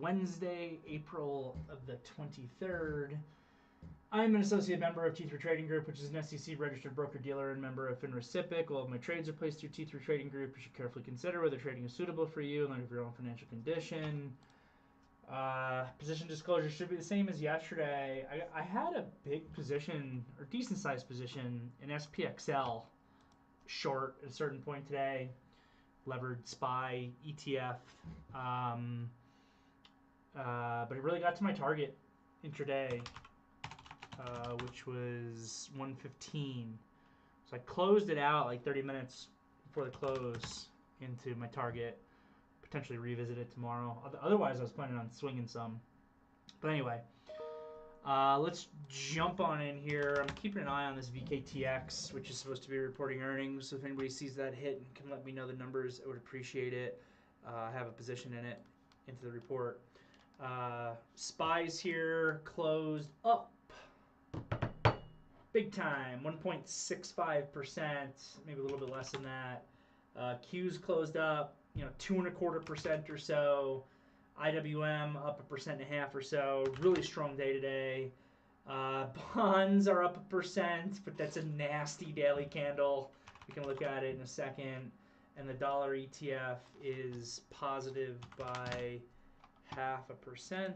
Wednesday, April of the 23rd. I'm an associate member of T3 Trading Group, which is an SEC registered broker-dealer and member of FINRA SIPC. All of my trades are placed through T3 Trading Group. You should carefully consider whether trading is suitable for you in light of your own financial condition. Position disclosure should be the same as yesterday. I had a big position, or decent-sized position, in SPXL short at a certain point today. Levered SPY ETF. But it really got to my target intraday, which was 115. So I closed it out like 30 minutes before the close into my target. Potentially revisit it tomorrow. Otherwise, I was planning on swinging some. But anyway, let's jump on in here. I'm keeping an eye on this VKTX, which is supposed to be reporting earnings. So if anybody sees that hit and can let me know the numbers, I would appreciate it. I have a position in it into the report. SPYs here closed up big time, 1.65%, maybe a little bit less than that. Qs closed up, 2.25% or so. IWM up 1.5% or so. Really strong day today. Bonds are up 1%, but that's a nasty daily candle. We can look at it in a second. And the dollar ETF is positive by 0.5%.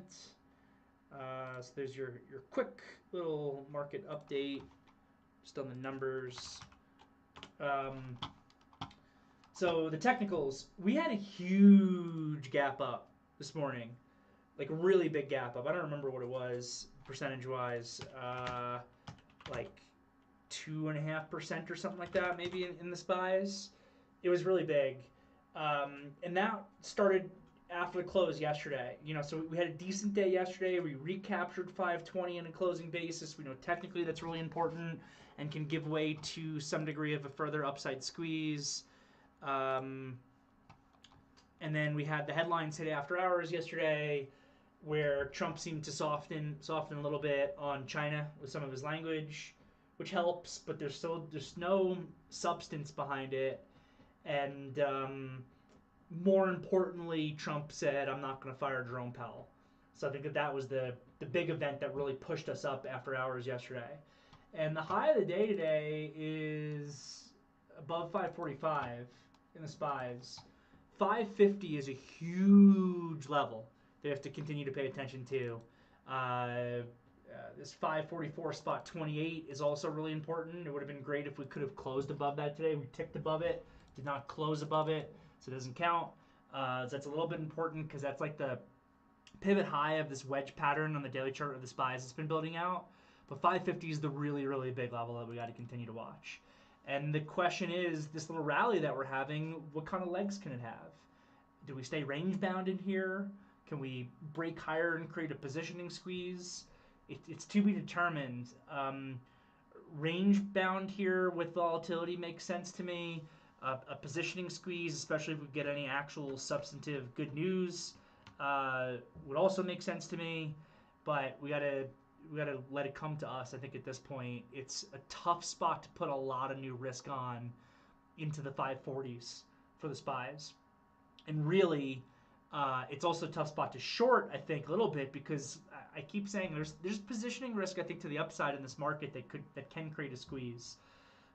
So there's your quick little market update just on the numbers. So the technicals, we had a huge gap up this morning, like a really big gap up. I don't remember what it was percentage-wise, like 2.5% or something like that, maybe in the SPYs. It was really big, and that started after the close yesterday. So we had a decent day yesterday. We recaptured 520 on a closing basis. We know technically that's really important and can give way to some degree of a further upside squeeze. And then we had the headlines hit after hours yesterday, where Trump seemed to soften a little bit on China with some of his language, which helps, but there's no substance behind it. And more importantly, Trump said, "I'm not going to fire Jerome Powell." So I think that was the big event that really pushed us up after hours yesterday. And the high of the day today is above 545 in the SPYs. 550 is a huge level they have to continue to pay attention to. This 544 spot 28 is also really important. It would have been great if we could have closed above that today. We ticked above it, did not close above it, so it doesn't count. So that's a little bit important because that's like the pivot high of this wedge pattern on the daily chart of the SPYs that's been building out. But 550 is the really, really big level that we got to continue to watch. And the question is, this little rally that we're having, what kind of legs can it have? Do we stay range bound in here? Can we break higher and create a positioning squeeze? It's to be determined. Range bound here with volatility makes sense to me. A positioning squeeze, especially if we get any actual substantive good news, would also make sense to me. But we gotta let it come to us. I think at this point, it's a tough spot to put a lot of new risk on into the 540s for the SPYs. And really, it's also a tough spot to short, I think, a little bit, because I keep saying there's positioning risk, I think, to the upside in this market that can create a squeeze.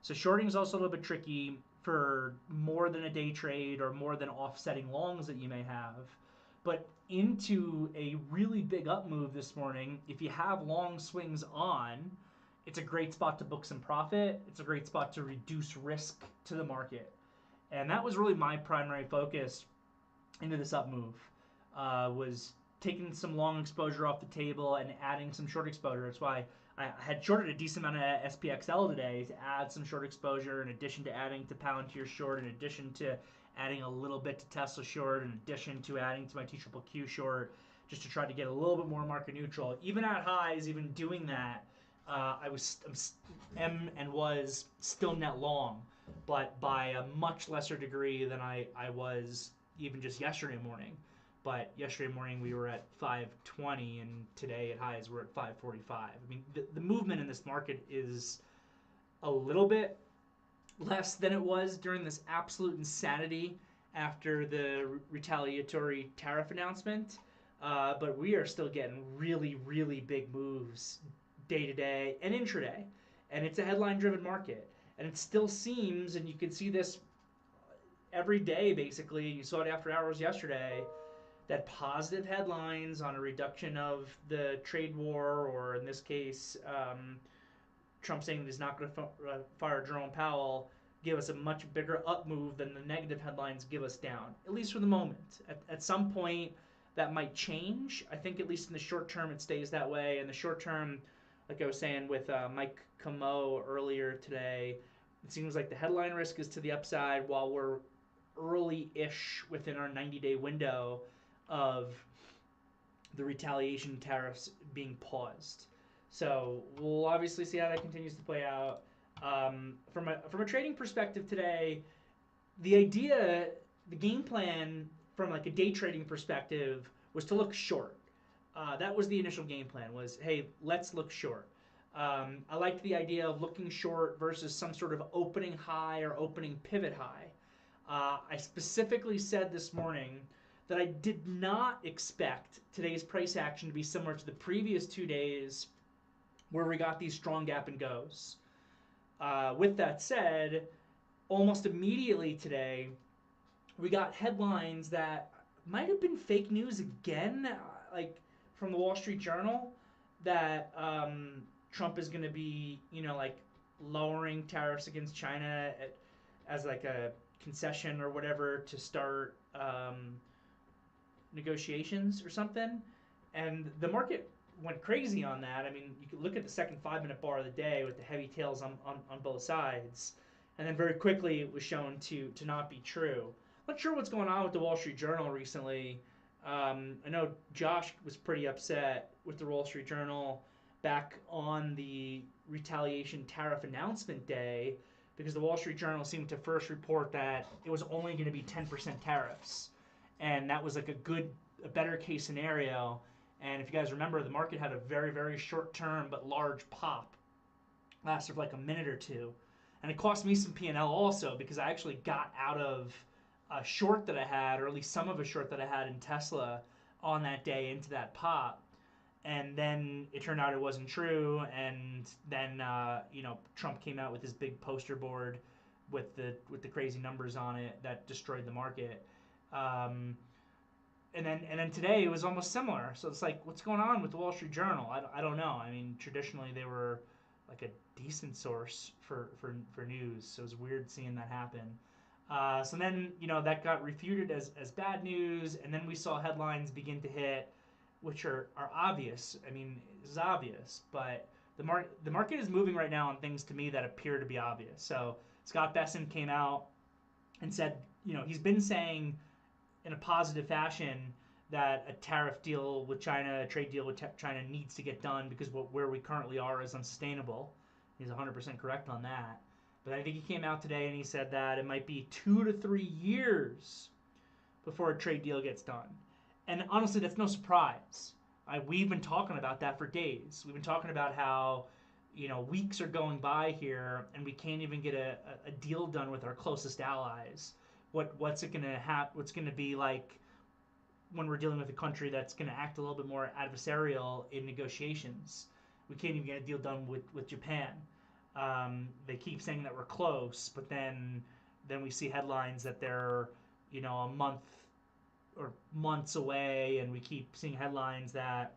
So shorting is also a little bit tricky for more than a day trade or more than offsetting longs that you may have. But into a really big up move this morning, if you have long swings on, it's a great spot to book some profit. It's a great spot to reduce risk to the market. And that was really my primary focus into this up move, was taking some long exposure off the table and adding some short exposure. That's why I had shorted a decent amount of SPXL today to add some short exposure, in addition to adding to Palantir short, in addition to adding a little bit to Tesla short, in addition to adding to my TQQQ short, just to try to get a little bit more market neutral. Even at highs, even doing that, I was still net long, but by a much lesser degree than I was even just yesterday morning. But yesterday morning we were at 520, and today at highs we're at 545. I mean, the movement in this market is a little bit less than it was during this absolute insanity after the retaliatory tariff announcement. but we are still getting really, really big moves day to day and intraday. And it's a headline driven market. And it still seems, and you can see this every day basically, you saw it after hours yesterday, that positive headlines on a reduction of the trade war, or in this case, Trump saying he's not going to fire Jerome Powell, give us a much bigger up move than the negative headlines give us down, at least for the moment. At some point, that might change. I think at least in the short term, it stays that way. In the short term, like I was saying with Mike Camo earlier today, it seems like the headline risk is to the upside while we're early-ish within our 90-day window of the retaliation tariffs being paused. So we'll obviously see how that continues to play out. From a trading perspective today, the idea, the game plan from like a day trading perspective was to look short. That was the initial game plan, was, hey, let's look short. I liked the idea of looking short versus some sort of opening high or opening pivot high. I specifically said this morning that I did not expect today's price action to be similar to the previous 2 days where we got these strong gap and goes. With that said, almost immediately today, we got headlines that might have been fake news again, like from the Wall Street Journal, that Trump is going to be, like lowering tariffs against China as like a concession or whatever to start negotiations or something. And the market went crazy on that. I mean, you could look at the second 5-minute bar of the day with the heavy tails on both sides. And then very quickly it was shown to not be true. I'm not sure what's going on with the Wall Street Journal recently. I know Josh was pretty upset with the Wall Street Journal back on the retaliation tariff announcement day because the Wall Street Journal seemed to first report that it was only going to be 10% tariffs. And that was like a better case scenario. And if you guys remember, the market had a very, very short-term but large pop. Lasted for like a minute or two. And it cost me some P&L also because I actually got out of a short that I had, or at least some of a short that I had in Tesla on that day into that pop. And then it turned out it wasn't true. And then, Trump came out with his big poster board with the crazy numbers on it that destroyed the market. And then today it was almost similar. So it's like, what's going on with the Wall Street Journal? I don't know. I mean, traditionally they were like a decent source for news. So it was weird seeing that happen. So then, that got refuted as bad news. And then we saw headlines begin to hit, which are obvious. I mean, it's obvious. But the market is moving right now on things to me that appear to be obvious. So Scott Bessent came out and said, he's been saying in a positive fashion that a tariff deal with China, a trade deal with China needs to get done because where we currently are is unsustainable. He's 100% correct on that. But I think he came out today and he said that it might be 2 to 3 years before a trade deal gets done. And honestly, that's no surprise. We've been talking about that for days. We've been talking about how, weeks are going by here and we can't even get a deal done with our closest allies. What's it gonna what's gonna be like when we're dealing with a country that's gonna act a little bit more adversarial in negotiations? We can't even get a deal done with Japan. They keep saying that we're close, but then we see headlines that they're a month or months away, and we keep seeing headlines that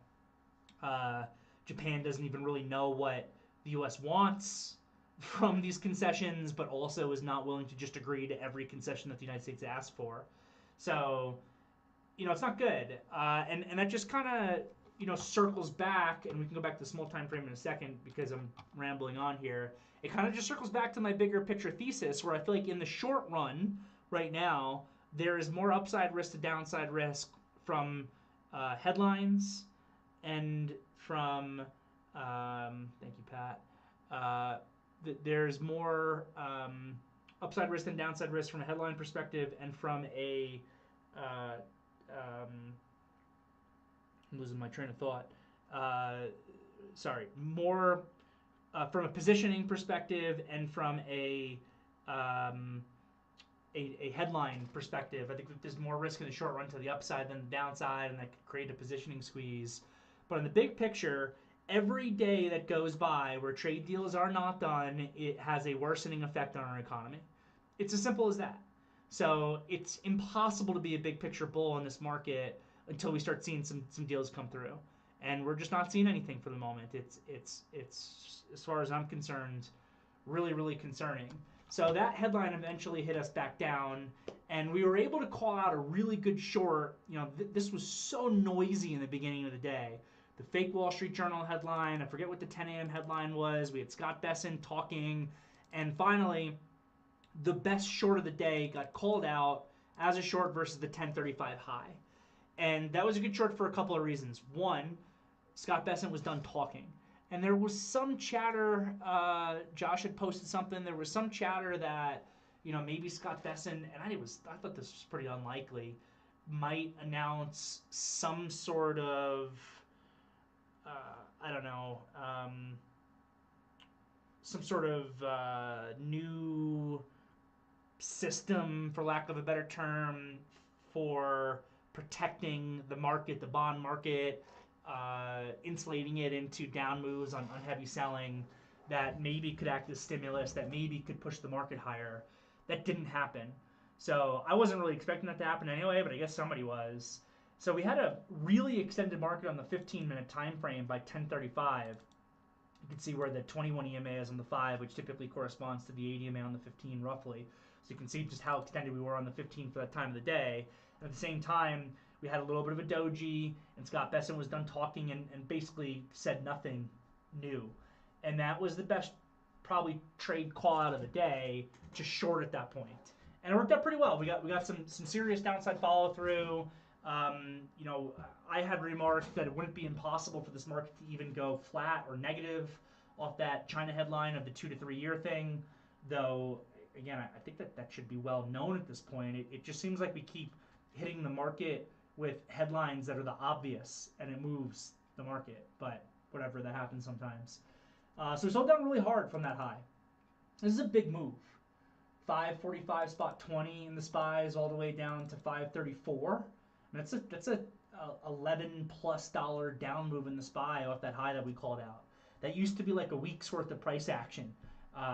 Japan doesn't even really know what the U.S. wants from these concessions, but also is not willing to just agree to every concession that the United States asks for. So, it's not good. And that just kind of, circles back, and we can go back to the small time frame in a second because I'm rambling on here. It kind of just circles back to my bigger picture thesis where I feel like in the short run right now, there is more upside risk to downside risk from headlines and from, thank you, Pat, there's more upside risk than downside risk from a headline perspective and from a I'm losing my train of thought. More from a positioning perspective and from a a headline perspective. I think there's more risk in the short run to the upside than the downside, and that could create a positioning squeeze. But in the big picture, every day that goes by where trade deals are not done, it has a worsening effect on our economy. It's as simple as that. So it's impossible to be a big picture bull in this market until we start seeing some deals come through. And we're just not seeing anything for the moment. It's as far as I'm concerned, really, really concerning. So that headline eventually hit us back down, and we were able to call out a really good short. You know, this was so noisy in the beginning of the day. The fake Wall Street Journal headline, I forget what the 10 a.m. headline was. We had Scott Besson talking, and finally, the best short of the day got called out as a short versus the 1035 high. And that was a good short for a couple of reasons. One, Scott Besson was done talking. And there was some chatter, Josh had posted something, there was some chatter that, you know, maybe Scott Besson, and I thought this was pretty unlikely, might announce some sort of, some sort of new system, for lack of a better term, for protecting the market, the bond market, insulating it into down moves on heavy selling that maybe could act as stimulus, that maybe could push the market higher. That didn't happen. So I wasn't really expecting that to happen anyway, but I guess somebody was. So we had a really extended market on the 15-minute time frame by 10:35. You can see where the 21 EMA is on the 5, which typically corresponds to the 8 EMA on the 15 roughly. So you can see just how extended we were on the 15 for that time of the day. And at the same time, we had a little bit of a doji, and Scott Besson was done talking and basically said nothing new. And that was the best probably trade call out of the day, to short at that point. And it worked out pretty well. We got some serious downside follow through. You know, I had remarked that it wouldn't be impossible for this market to even go flat or negative off that China headline of the 2 to 3 year thing. Though, again, I think that should be well known at this point. It just seems like we keep hitting the market with headlines that are the obvious, and it moves the market. But whatever, that happens sometimes. So we sold down really hard from that high. This is a big move. 545 spot 20 in the SPYs all the way down to 534. And that's a $11+ down move in the SPY off that high that we called out. That used to be like a week's worth of price action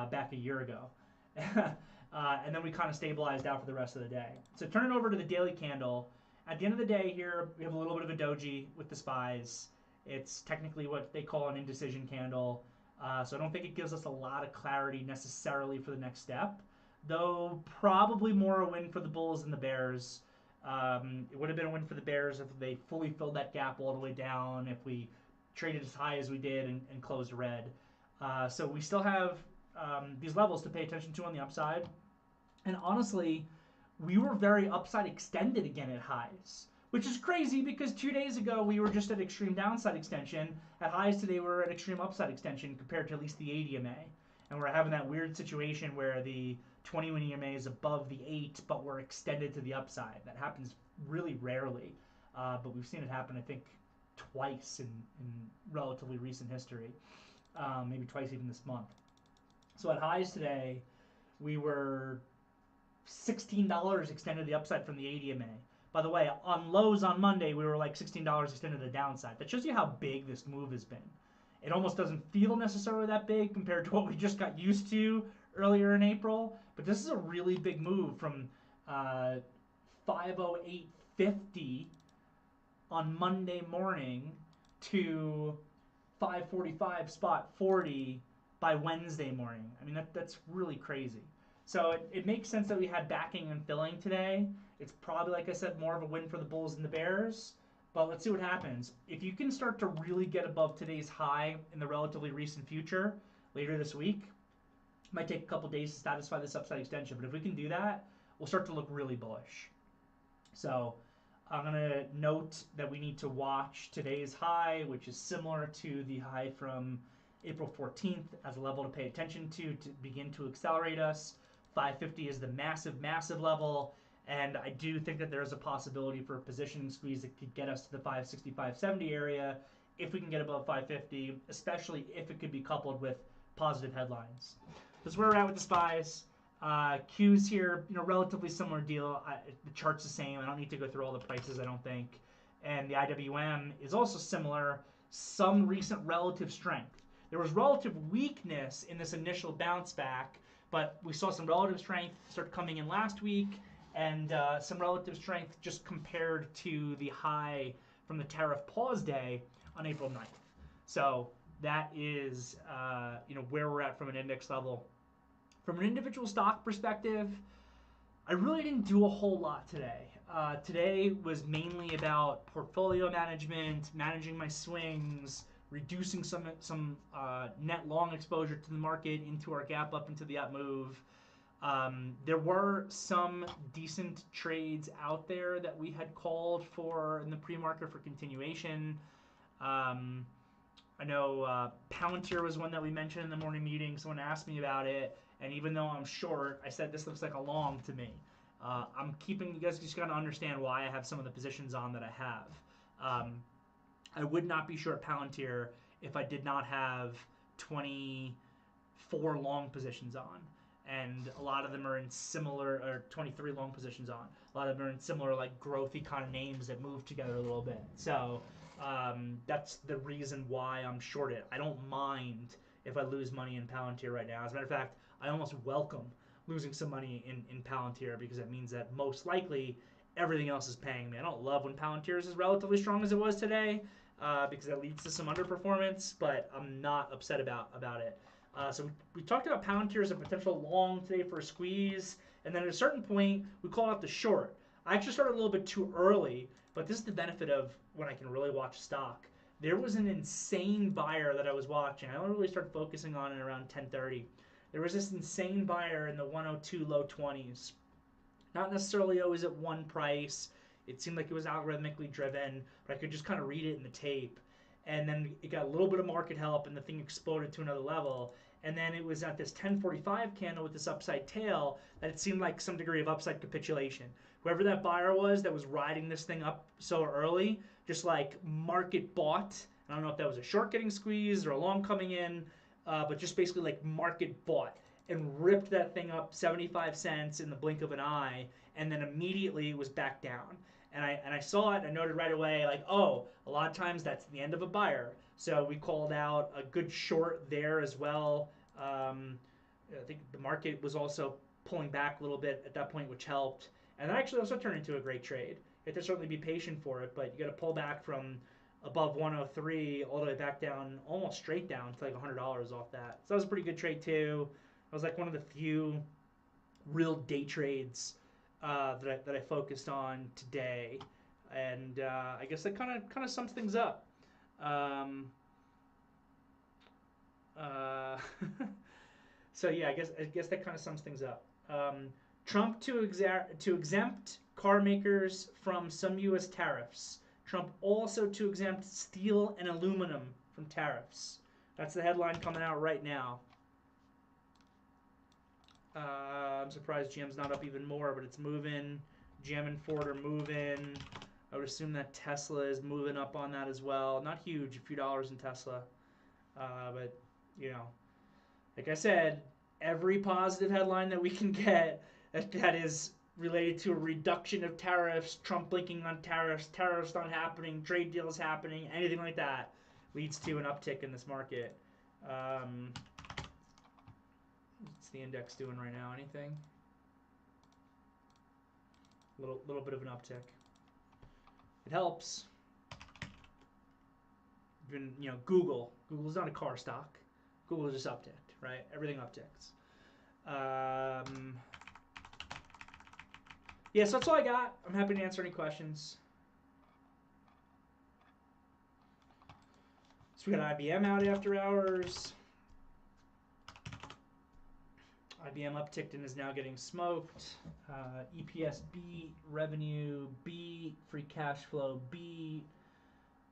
back a year ago. And then we kind of stabilized out for the rest of the day. So turn it over to the daily candle. At the end of the day here, we have a little bit of a doji with the SPYs. It's technically what they call an indecision candle. So I don't think it gives us a lot of clarity necessarily for the next step. Though probably more a win for the bulls than the bears. It would have been a win for the bears if they fully filled that gap all the way down, if we traded as high as we did and closed red. So we still have these levels to pay attention to on the upside. And honestly, we were very upside extended again at highs, which is crazy because 2 days ago we were just at extreme downside extension. At highs today we're at extreme upside extension compared to at least the 8 EMA. And we're having that weird situation where the 21 EMA is above the 8, but we're extended to the upside. That happens really rarely, but we've seen it happen, I think, twice in relatively recent history, maybe twice even this month. So at highs today, we were $16 extended to the upside from the 8 EMA. By the way, on lows on Monday, we were like $16 extended to the downside. That shows you how big this move has been. It almost doesn't feel necessarily that big compared to what we just got used to earlier in April, but this is a really big move from 508.50 on Monday morning to 545 spot 40 by Wednesday morning. I mean, that's really crazy. So it makes sense that we had backing and filling today. It's probably, like I said, more of a win for the bulls than the bears. But let's see what happens. If you can start to really get above today's high in the relatively recent future later this week, it might take a couple days to satisfy this upside extension. But if we can do that, we'll start to look really bullish. So I'm going to note that we need to watch today's high, which is similar to the high from April 14th as a level to pay attention to begin to accelerate us. 550 is the massive, massive level. And I do think that there's a possibility for a positioning squeeze that could get us to the 560, 570 area if we can get above 550, especially if it could be coupled with positive headlines. That's where we're at with the SPYs. Q's here, relatively similar deal. The chart's the same. I don't need to go through all the prices, I don't think. And the IWM is also similar. Some recent relative strength. There was relative weakness in this initial bounce back, but we saw some relative strength start coming in last week, and some relative strength just compared to the high from the tariff pause day on April 9th. So that is where we're at from an index level. From an individual stock perspective, I really didn't do a whole lot today. Today was mainly about portfolio management, managing my swings, reducing some net long exposure to the market into our gap up into the up move. There were some decent trades out there that we had called for in the pre-market for continuation. I know Palantir was one that we mentioned in the morning meeting. Someone asked me about it, and even though I'm short, I said this looks like a long to me. I'm keeping, you guys just got to understand why I have some of the positions on that I have. I would not be short Palantir if I did not have 24 long positions on. And a lot of them are in similar, or 23 long positions on. A lot of them are in similar, like, growthy kind of names that move together a little bit. So that's the reason why I'm short it. I don't mind if I lose money in Palantir right now. As a matter of fact, I almost welcome losing some money in Palantir, because it means that most likely everything else is paying me. I don't love when Palantir is as relatively strong as it was today, because that leads to some underperformance, but I'm not upset about it. So we talked about Palantir as a potential long today for a squeeze, and then at a certain point, we called out the short. I actually started a little bit too early, but this is the benefit of when I can really watch stock. There was an insane buyer that I was watching. I only really started focusing on it around 10:30. There was this insane buyer in the 102 low 20s. Not necessarily always at one price. It seemed like it was algorithmically driven, but I could just kind of read it in the tape. And then it got a little bit of market help, and the thing exploded to another level. And then it was at this 1045 candle with this upside tail that it seemed like some degree of upside capitulation. Whoever that buyer was that was riding this thing up so early, just like market bought. I don't know if that was a short getting squeezed or a long coming in, but just basically like market bought and ripped that thing up 75 cents in the blink of an eye, and then immediately it was back down. And I saw it, and I noted right away, like, oh, a lot of times that's the end of a buyer. So we called out a good short there as well. I think the market was also pulling back a little bit at that point, which helped. And that actually also turned into a great trade. You have to certainly be patient for it, but you got to pull back from above 103 all the way back down, almost straight down to like $100 off that. So that was a pretty good trade too. It was like one of the few real day trades that I focused on today, and I guess that kind of sums things up. So yeah, I guess that kind of sums things up. Trump to exempt car makers from some U.S. tariffs. Trump also to exempt steel and aluminum from tariffs. That's the headline coming out right now. I'm surprised GM's not up even more, but it's moving. GM and Ford are moving. I would assume that Tesla is moving up on that as well. Not huge, a few dollars in Tesla. But, like I said, every positive headline that we can get that is related to a reduction of tariffs, Trump blinking on tariffs, tariffs not happening, trade deals happening, anything like that leads to an uptick in this market. What's the index doing right now? Anything? Little bit of an uptick. It helps. Even Google's not a car stock. Google just upticked, right? Everything upticks. Yeah, so that's all I got. I'm happy to answer any questions. So we got IBM out after hours. IBM upticked and is now getting smoked. EPS beat, revenue beat, free cash flow beat.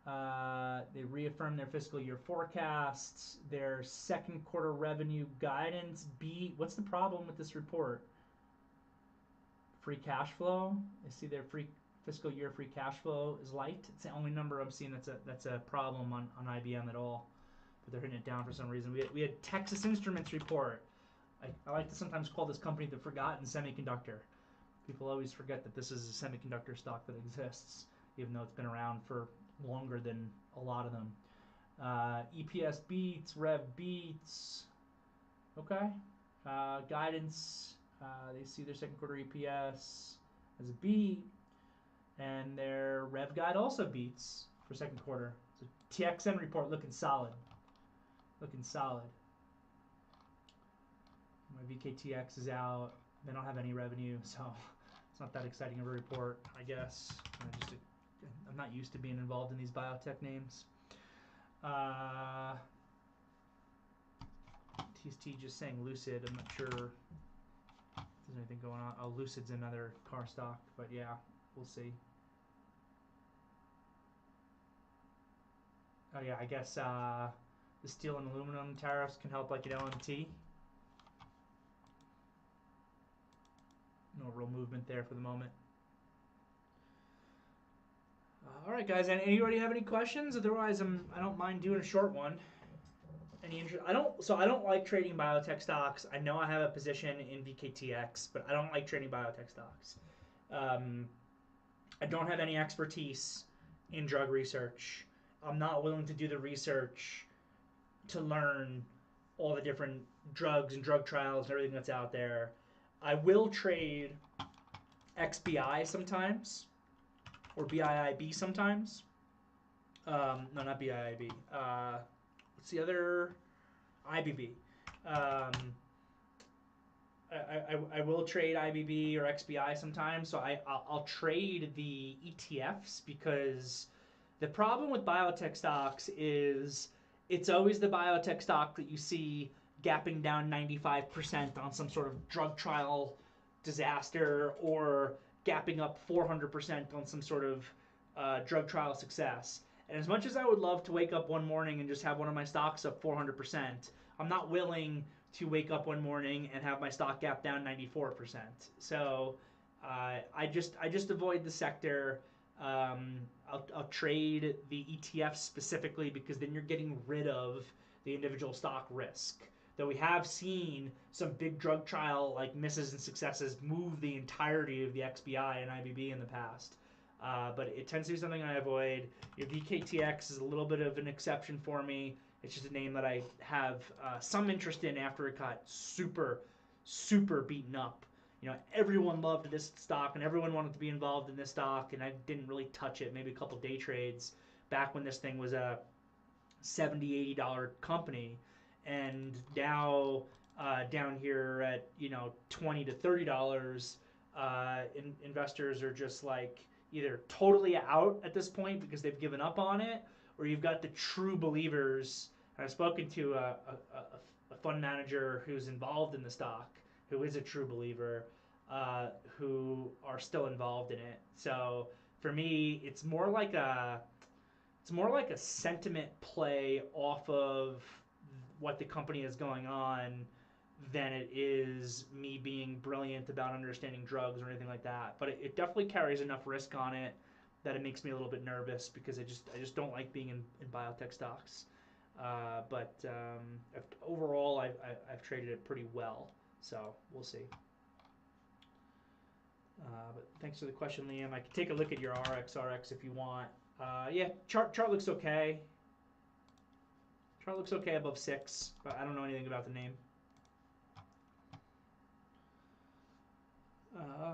They reaffirmed their fiscal year forecasts. Their second quarter revenue guidance beat. What's the problem with this report? Free cash flow. I see their fiscal year free cash flow is light. It's the only number I'm seeing that's a problem on IBM at all. But they're hitting it down for some reason. We had Texas Instruments report. I like to sometimes call this company the forgotten semiconductor. People always forget that this is a semiconductor stock that exists, even though it's been around for longer than a lot of them. EPS beats, rev beats. Okay. Guidance, they see their second quarter EPS as a beat, and their rev guide also beats for second quarter. So TXN report looking solid. Looking solid. My VKTX is out. They don't have any revenue, so it's not that exciting of a report, I guess. I'm not used to being involved in these biotech names. TST just saying Lucid. I'm not sure if there's anything going on. Oh, Lucid's another car stock, but yeah, we'll see. Oh yeah, I guess the steel and aluminum tariffs can help like an LMT. No real movement there for the moment. All right, guys. Anybody have any questions? Otherwise, I don't mind doing a short one. Any interest? I don't like trading biotech stocks. I know I have a position in VKTX, but I don't like trading biotech stocks. I don't have any expertise in drug research. I'm not willing to do the research to learn all the different drugs and drug trials and everything that's out there. I will trade XBI sometimes, or BIIB sometimes. No, not BIIB. What's the other? IBB. I will trade IBB or XBI sometimes, so I'll trade the ETFs, because the problem with biotech stocks is it's always the biotech stock that you see gapping down 95% on some sort of drug trial disaster, or gapping up 400% on some sort of drug trial success. And as much as I would love to wake up one morning and just have one of my stocks up 400%, I'm not willing to wake up one morning and have my stock gap down 94%. So I just avoid the sector. I'll trade the ETF specifically, because then you're getting rid of the individual stock risk. Though we have seen some big drug trial like misses and successes move the entirety of the XBI and IBB in the past. But it tends to be something I avoid. Your VKTX is a little bit of an exception for me. It's just a name that I have some interest in after it got super, super beaten up. You know, everyone loved this stock and everyone wanted to be involved in this stock, and I didn't really touch it. Maybe a couple day trades back when this thing was a $70, $80 company, and now down here at $20 to $30, investors are just like either totally out at this point because they've given up on it, or you've got the true believers. And I've spoken to a fund manager who's involved in the stock, who is a true believer, who are still involved in it. So for me, it's more like a sentiment play off of what the company is going on than it is me being brilliant about understanding drugs or anything like that. But it definitely carries enough risk on it that it makes me a little bit nervous, because I just don't like being in biotech stocks. But overall, I've traded it pretty well, so we'll see. But thanks for the question, Liam. I can take a look at your RX if you want. Yeah, chart looks okay. Chart looks okay above 6, but I don't know anything about the name.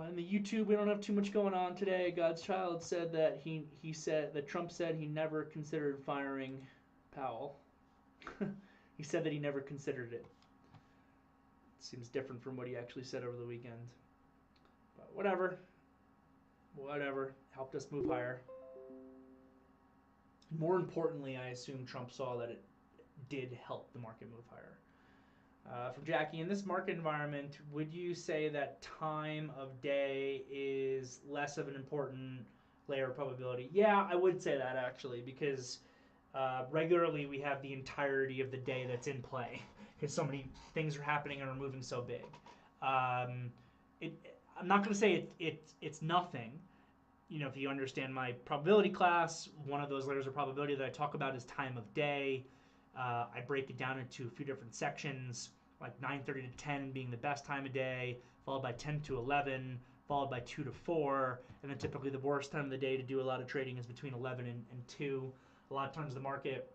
In the YouTube, we don't have too much going on today. God's Child said that he said that Trump said he never considered firing Powell. He said that he never considered it. Seems different from what he actually said over the weekend. But whatever. Helped us move higher. More importantly, I assume Trump saw that it did help the market move higher. From Jackie, in this market environment, would you say that time of day is less of an important layer of probability? Yeah, I would say that actually, because regularly we have the entirety of the day that's in play, because so many things are happening and are moving so big. I'm not going to say it's nothing. You know, if you understand my probability class, one of those layers of probability that I talk about is time of day. I break it down into a few different sections. like 9:30 to 10 being the best time of day, followed by 10 to 11, followed by 2 to 4, and then typically the worst time of the day to do a lot of trading is between 11 and 2. A lot of times the market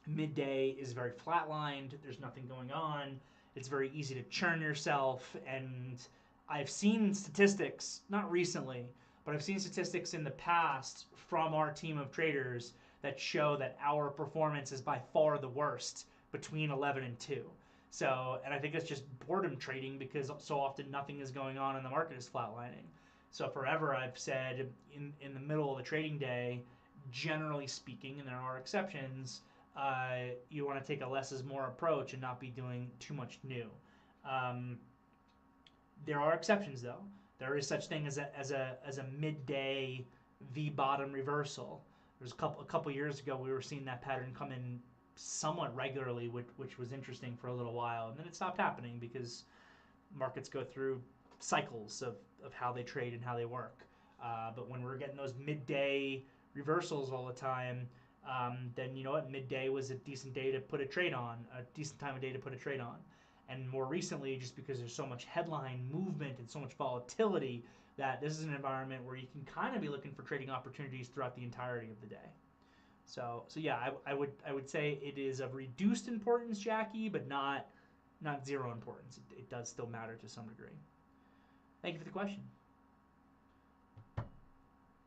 midday is very flatlined. There's nothing going on. It's very easy to churn yourself. And I've seen statistics, not recently, but I've seen statistics in the past from our team of traders that show that our performance is by far the worst between 11 and 2. So, and I think it's just boredom trading because so often nothing is going on and the market is flatlining. So forever I've said in the middle of the trading day, generally speaking, and there are exceptions, you want to take a less is more approach and not be doing too much new. There are exceptions though. There is such thing as a midday V bottom reversal. There's a couple years ago we were seeing that pattern come in somewhat regularly, which was interesting for a little while, and then it stopped happening because markets go through cycles of how they trade and how they work. But when we're getting those midday reversals all the time, then you know what, midday was a decent day to put a trade on, a decent time of day to put a trade on. And more recently, just because there's so much headline movement and so much volatility, that this is an environment where you can kind of be looking for trading opportunities throughout the entirety of the day. So yeah, I would say it is of reduced importance, Jackie, but not zero importance. It does still matter to some degree. Thank you for the question.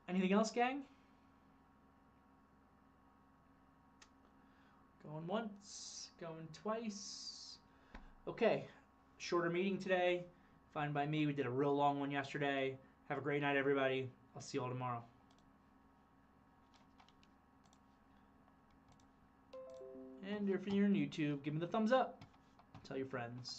Anything else, gang? Going once, going twice. Okay, shorter meeting today. Fine by me. We did a real long one yesterday. Have a great night, everybody. I'll see you all tomorrow. And if you're on YouTube, give me the thumbs up. Tell your friends.